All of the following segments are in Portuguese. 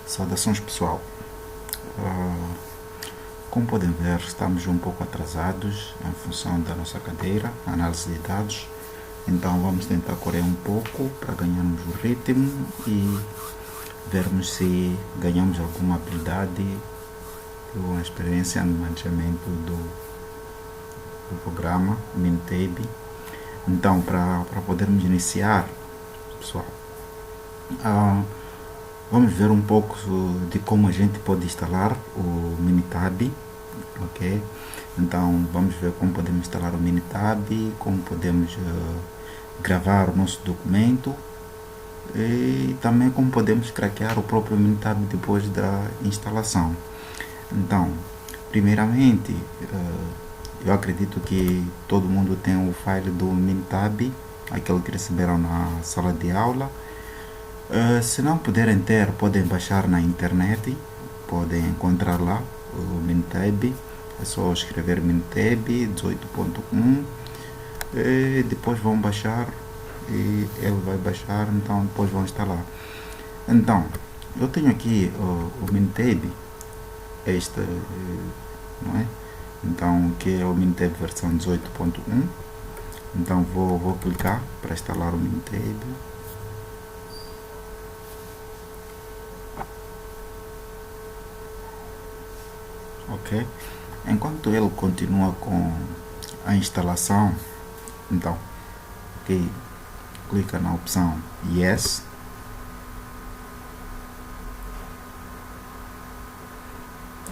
Saudações pessoal. Como podem ver, estamos um pouco atrasados em função da nossa cadeira, análise de dados. Então vamos tentar correr um pouco para ganharmos o ritmo e vermos se ganhamos alguma habilidade ou uma experiência no manejamento do programa Minitab. Então, para podermos iniciar, pessoal, vamos ver um pouco de como a gente pode instalar o Minitab, ok? Então, vamos ver como podemos instalar o Minitab, como podemos gravar o nosso documento e também como podemos craquear o próprio Minitab depois da instalação. Então, primeiramente, eu acredito que todo mundo tem o file do Minitab, aquele que receberam na sala de aula. Se não puderem ter, podem baixar na internet, podem encontrar lá o Minitab. É só escrever Minitab 18.1 e depois vão baixar e ele vai baixar, então depois vão instalar. Então, eu tenho aqui o Minitab, este, não é? Então, que é o Minitab versão 18.1. Então vou clicar para instalar o Minitab. Ok, enquanto ele continua com a instalação, então clica na opção Yes.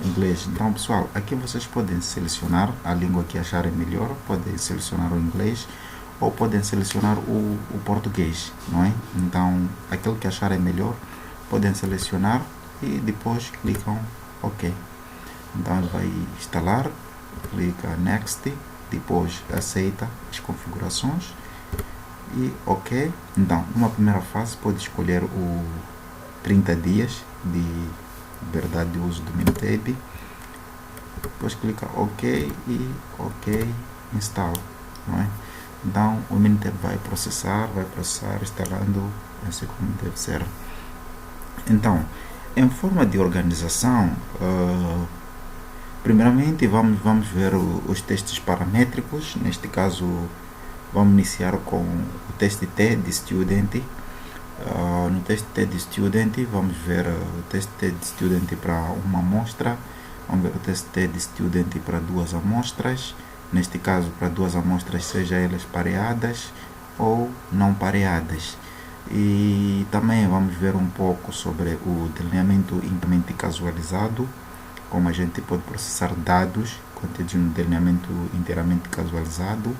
Inglês. Então pessoal, aqui vocês podem selecionar a língua que acharem melhor, podem selecionar o inglês ou podem selecionar o português, não é? Então aquele que acharem melhor podem selecionar e depois clicam OK. Então ele vai instalar, clica Next, depois aceita as configurações e OK. Então, numa primeira fase pode escolher o 30 dias de liberdade de uso do Minitab, depois clica OK e OK Install, não é? Então o Minitab vai processar instalando assim como deve ser. Então, em forma de organização, primeiramente vamos ver os testes paramétricos. Neste caso vamos iniciar com o teste T de Student. No teste T de Student vamos ver o teste T de Student para uma amostra, vamos ver o teste T de Student para duas amostras, neste caso para duas amostras, seja elas pareadas ou não pareadas. E também vamos ver um pouco sobre o delineamento inteiramente casualizado, como a gente pode processar dados contidos no delineamento inteiramente casualizado.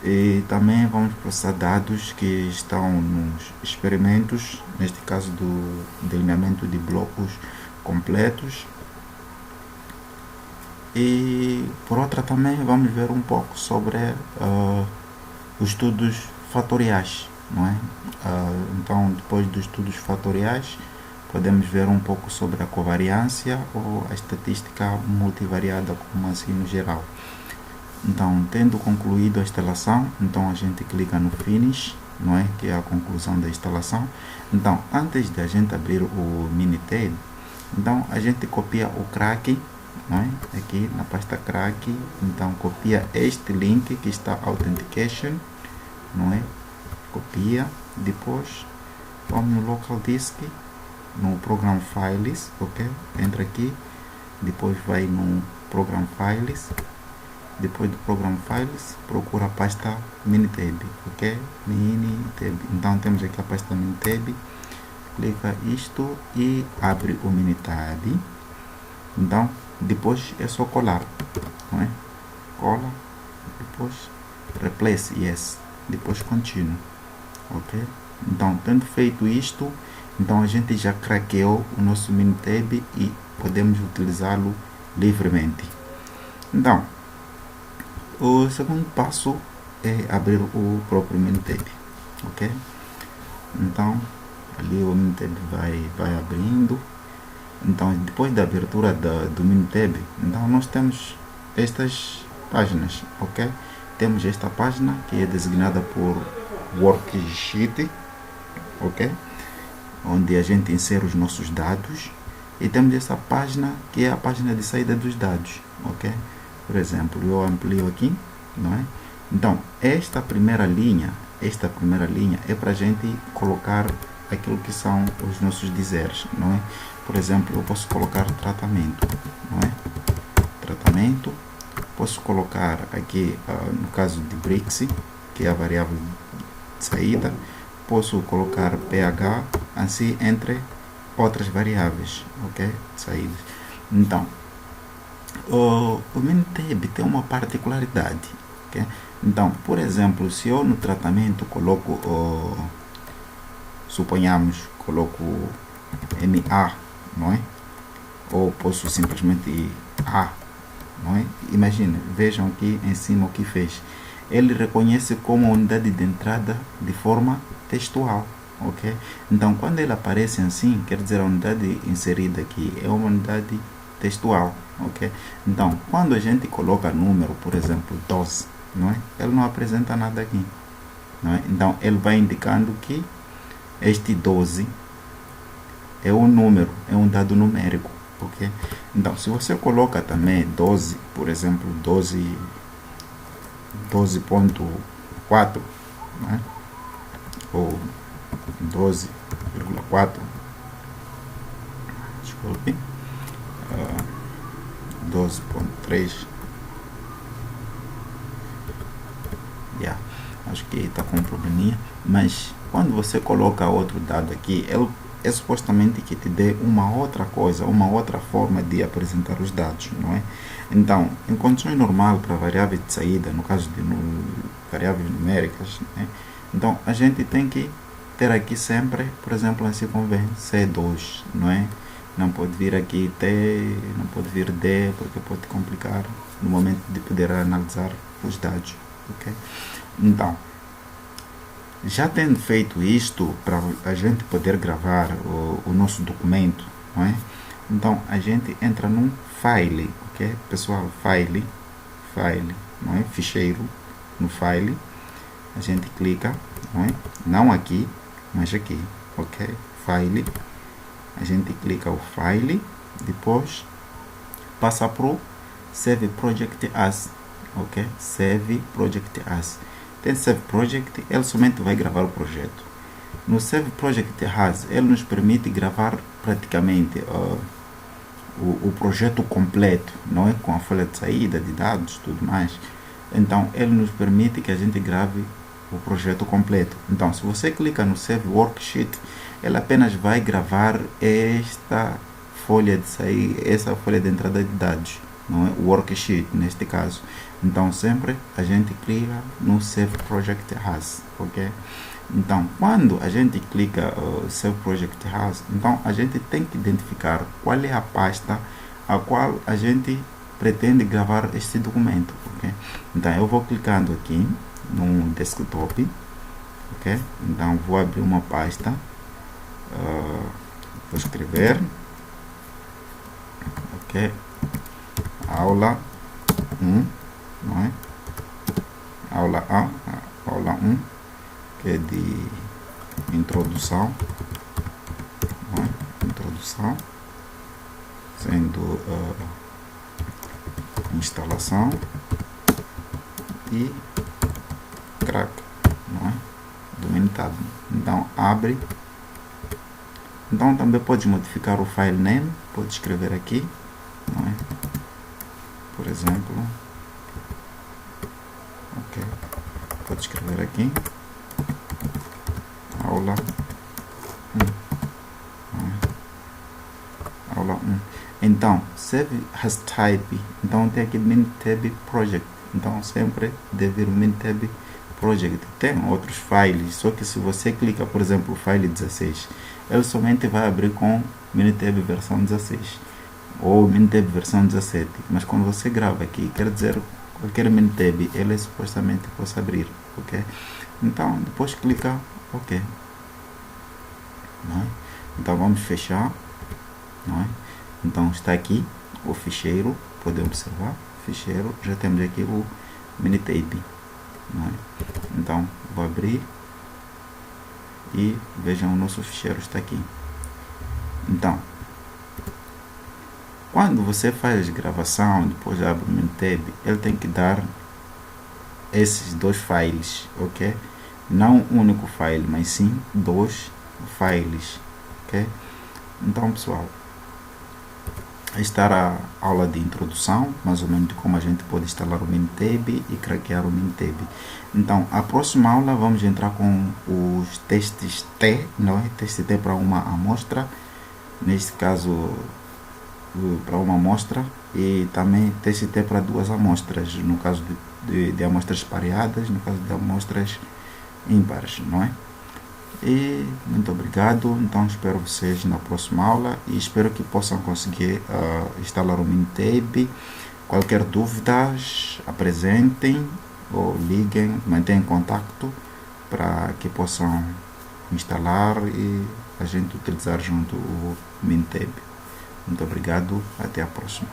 E também vamos processar dados que estão nos experimentos, neste caso do delineamento de blocos completos. E por outra também vamos ver um pouco sobre os estudos fatoriais, não é? Então depois dos estudos fatoriais podemos ver um pouco sobre a covariância ou a estatística multivariada, como assim no geral. Então, tendo concluído a instalação, então a gente clica no Finish, não é? Que é a conclusão da instalação. Então, antes de a gente abrir o Minitab, então a gente copia o crack, não é? Aqui na pasta crack, então copia este link que está Authentication, não é? Copia, depois vamos no Local Disk, no Program Files, ok? Entra aqui, depois vai no Program Files. Depois do Program Files, procura a pasta Minitab, ok? Minitab. Então temos aqui a pasta Minitab, clica isto e abre o Minitab. Então depois é só colar, não é? Cola, depois Replace, Yes, depois Continue, ok? Então tendo feito isto, então a gente já craqueou o nosso Minitab e podemos utilizá-lo livremente. Então o segundo passo é abrir o próprio Minitab, ok? Então ali o Minitab vai abrindo. Então depois da abertura do Minitab, então nós temos estas páginas, ok? Temos esta página que é designada por Worksheet, ok? onde a gente insere os nossos dados, e temos essa página que é a página de saída dos dados, ok? Por exemplo, eu amplio aqui, não é? Então, esta primeira linha é para a gente colocar aquilo que são os nossos dizeres, não é? Por exemplo, eu posso colocar tratamento, não é? Tratamento, posso colocar aqui, no caso de Brix, que é a variável de saída, posso colocar pH, assim, entre outras variáveis, ok? Saídas. Então, o Minitab tem uma particularidade, ok? Então, por exemplo, se eu no tratamento coloco, suponhamos, coloco MA, não é? Ou posso simplesmente A, não é? Imagina, vejam aqui em cima o que fez. Ele reconhece como unidade de entrada de forma textual, ok? Então, quando ele aparece assim, quer dizer a unidade inserida aqui é uma unidade textual, ok? Então, quando a gente coloca número, por exemplo, 12, não é? Ele não apresenta nada aqui, não é? Então, ele vai indicando que este 12 é um número, é um dado numérico, ok? Então, se você coloca também 12, por exemplo, 12.4, né? Ou 12,4, desculpe, 12.3, acho que está com um probleminha, mas quando você coloca outro dado aqui, ele é supostamente que te dê uma outra coisa, uma outra forma de apresentar os dados, não é? Então, em condições normais para variáveis de saída, no caso de variáveis numéricas, né? Então a gente tem que ter aqui sempre, por exemplo, assim como vem C2, não é? Não pode vir aqui T, não pode vir D, porque pode complicar no momento de poder analisar os dados, ok? Então, já tendo feito isto, para a gente poder gravar o nosso documento, não é? Então, a gente entra num file, ok? Pessoal, file, não é? Ficheiro, no file, a gente clica, não é? Não aqui, mas aqui, ok? File, a gente clica o file, depois passa para o Save Project As, ok? Save Project As. Tem Save Project, ele somente vai gravar o projeto. No Save Project As, ele nos permite gravar praticamente o projeto completo, não é? Com a folha de saída, de dados, tudo mais. Então, ele nos permite que a gente grave o projeto completo. Então, se você clica no Save Worksheet, ele apenas vai gravar esta folha de saída, essa folha de entrada de dados, não é? O worksheet neste caso. Então sempre a gente clica no Save Project As, ok? Então quando a gente clica Save Project As, então a gente tem que identificar qual é a pasta a qual a gente pretende gravar este documento, ok? Então eu vou clicando aqui no desktop, ok? Então vou abrir uma pasta, vou escrever, ok? Aula 1, não é? Aula 1, que é de introdução, não é? Introdução, sendo instalação e crack, não é? Do Minitab. Então abre. Então também pode modificar o file name, pode escrever aqui, não é? Por exemplo, ok, pode escrever aqui aula 1, aula 1. Então save as type, então tem aqui Minitab project, então sempre deve ir o Minitab project. Tem outros files, só que se você clica, por exemplo, o file 16, ele somente vai abrir com Minitab versão 16 ou Minitab versão 17, mas quando você grava aqui, quer dizer qualquer Minitab, ele supostamente possa abrir, ok? Então depois clica ok, não é? Então vamos fechar, não é? Então está aqui o ficheiro, pode observar, ficheiro, já temos aqui o Minitab, não é? Então vou abrir e vejam, o nosso ficheiro está aqui. Então, quando você faz gravação, depois abre o Minitab, ele tem que dar esses dois files, ok? Não um único file, mas sim dois files, ok? Então, pessoal, esta era a aula de introdução, mais ou menos de como a gente pode instalar o Minitab e craquear o Minitab. Então, a próxima aula vamos entrar com os testes T, não é? Teste T para uma amostra, neste caso para uma amostra, e também teste T para duas amostras, no caso de amostras pareadas, no caso de amostras ímpares, não é? E muito obrigado, então espero vocês na próxima aula e espero que possam conseguir instalar o Minitab. Qualquer dúvidas, apresentem ou liguem, mantenham contato para que possam instalar e a gente utilizar junto o Minitab. Muito obrigado, até a próxima.